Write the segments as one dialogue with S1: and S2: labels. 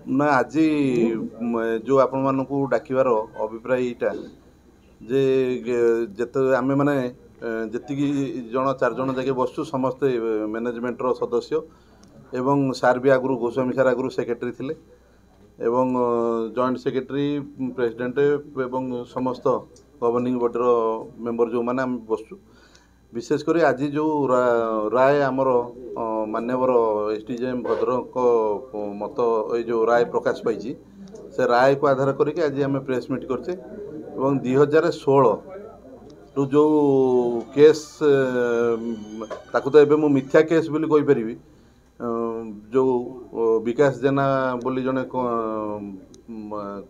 S1: ना आज जो आपण मानकु डाकिबार अभिप्राय यहाँ जे जिते आम मैंने जी जन 4 जन जाके बसु समस्ते मैनेजमेंटर सदस्य एवं सार भी आगु गोस्वामी सार आगु सेक्रेटरी थिले एवं जॉइंट सेक्रेटरी प्रेसिडेंट एवं समस्त गवर्निंग बॉडी मेंबर जो मैंने आम बसु विशेषकर आज जो राय आमर मान्यवर एसडीजेएम भद्रक मत ये जो राय प्रकाश पाई से राय को आधार करके आज आम प्रेस मीट करचे 2016 रु जो केस ताकू तो एबे मु मिथ्या केस बोली कहि परिबी जो विकास जेना बोली जने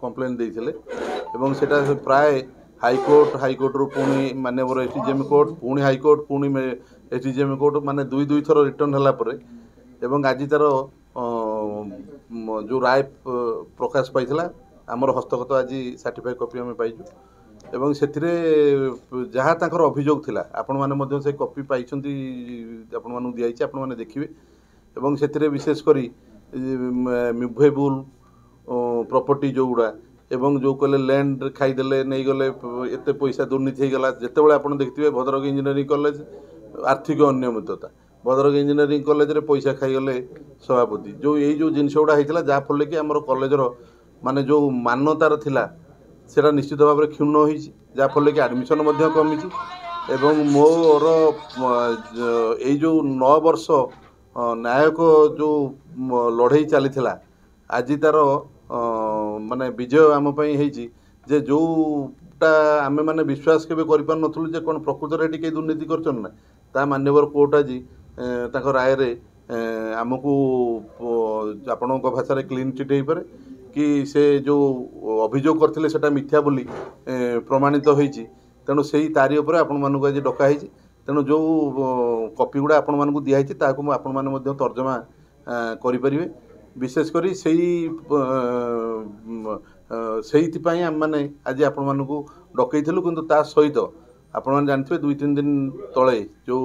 S1: कंप्लेन देइथिले एवं सेटा प्राय हाईकोर्ट रु पुणी मान्यवर एसडीजेएम कोर्ट पुणी हाईकोर्ट पुणी एसडीजेएम कोर्ट माने दुई थर रिटर्न हला परे एवं आज तार जो राय प्रकाश पाइथिला आमर हस्तगत आज सर्टिफाइड कॉपी आम पाइछु एवं सेथिरे जहाँ तांकर अभियोग थिला आपण माने मध्य से कॉपी पाइछंती आपण मानु दियाइछि आपण माने देखिबे एवं सेथिरे विशेष करी मूवेबल प्रॉपर्टी जो गुड़ा एवं जो कहले लैंड खाईदेले नहीं गले एत पैसा दुर्नीति हो गला जितेबाला आप देखिए भद्रक इंजीनियरिंग कॉलेज आर्थिक अनियमितता भद्रक इंजीनियरिंग कॉलेज रे पैसा खाईगले सभापति जो यही जो जिनस गुड़ा होता जहाँफल कि आम कॉलेजर माने जो मान्यतार थिला सेटा निश्चित भाव में क्षुण्ण हो जहाँफल कि एडमिशन कमी एवं मोर यही जो 9 वर्ष न्यायिक जो लड़ई चली आज तार माने विजय आम जे जोटा आम मैंने विश्वास के कर नथुलु जे कौन प्रकृत में कई दुर्नीति कर मान्यवर कोर्ट आज राय रे आमको आपण भाषा क्लीन चिट हो पारे कि से जो अभियोग करथिले सेटा मिथ्या बोली प्रमाणित होईची तेणु से तारी उपर आपण मानक आज डकाई तेणु जो कॉपी गुड़ा आपण मानक दिखाई ताकू आपण मैंने तर्जमा करें विशेषकर से आम मैंने आज आपण मानक डकईलु किंतु ता सहित आपण मैंने जानते 2-3 दिन तले जो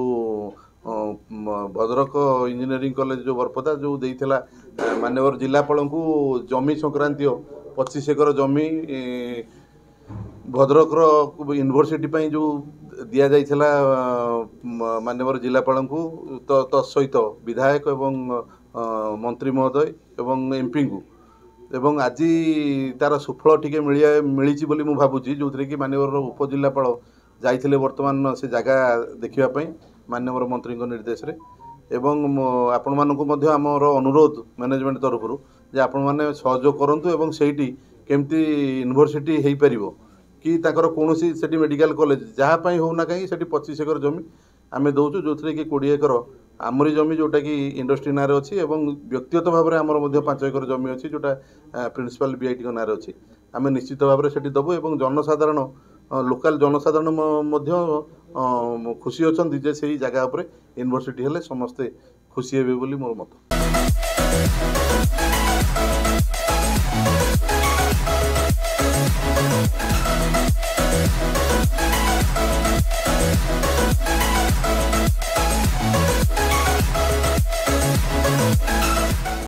S1: भद्रक इंजीनियरिंग कॉलेज जो बरपदा जो देइथिला मान्यवर जिलापाल को जमी संक्रांति 25 एकर जमी भद्रक यूनिवर्सिटी जो दिया जाइथिला मान्यवर जिलापाल को तत्सहित विधायक एवं मंत्री महोदय एवं एमपी को एवं आज तार सुफल टिके मिली बोली मु भावुची जो कि मान्यवर उपजिलापाल जाइथिले वर्तमान से जगह देखापी मान्यवर मंत्री निर्देश रे एवं आपण मानकु मध्य आमर अनुरोध मैनेजमेंट तरफ जे आपण माने सहयोग करंतु एवं सेठी केमती यूनिवर्सिटी हेई परिबो कि ताकर कोनोसी सेठी मेडिकल कॉलेज जहाँ पई होना कहीं सेठी 25 एकर जमी आमे दउछु जो कि 20 एकर आमरी जमी जोटा कि इंडस्ट्री नारे अच्छी एवं व्यक्तिगत भाव में आमर 5 एकर जमी अच्छी जोटा प्रिंसिपल बीआईटी का नारे अच्छी आम निश्चित भाव में सेठी दबु एवं जनसाधारण लोकल जनसाधारण खुशी अच्छा जे से जगह पर यूनिवर्सिटी हेले समस्ते खुशी हेबे बोली मोर मत।